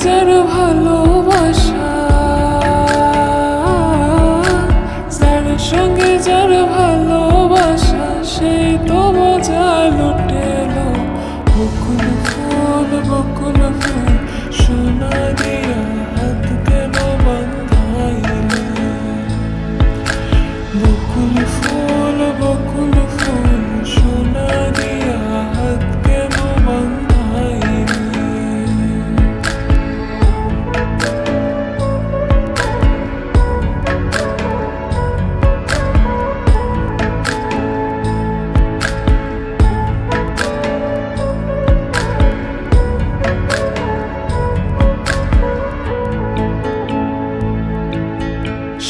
যার ভালোবাসা, যার সঙ্গে যার ভালোবাসা, সেই তো মজা লুটেলো। বকুল ফুল সোনা দিয়া হাত কেন বাঁধাইলে? বকুল ফুল সোনা দিয়া হাত কেন বাঁধাইলে?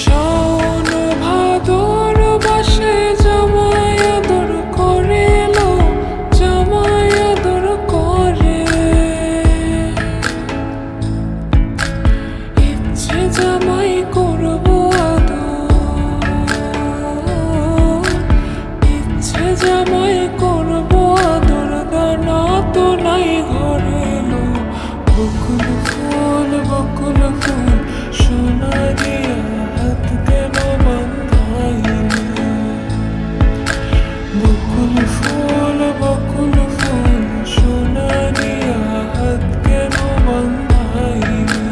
শাওন ভাদর বাসে জামাই আদর করে লো, জামাই আদর করে। ইচ্ছে জামাই করব আদর, ইচ্ছে জামাই করব আদর, দানা তো নাই ঘরে লো। বকুল ফুল সোনা দিয়া হাত কেন বাঁধাইলে? বকুল ফুল সোনা দিয়া হাত কেন বাঁধাইলে?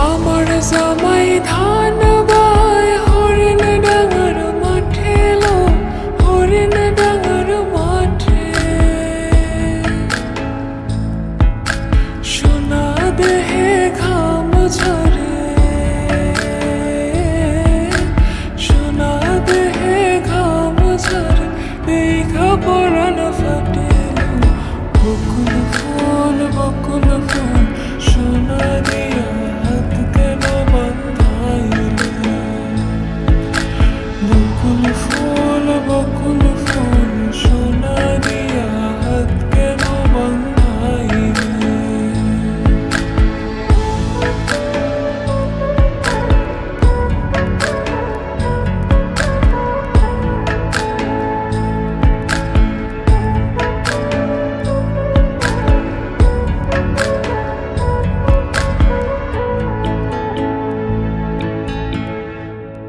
আমার জামাই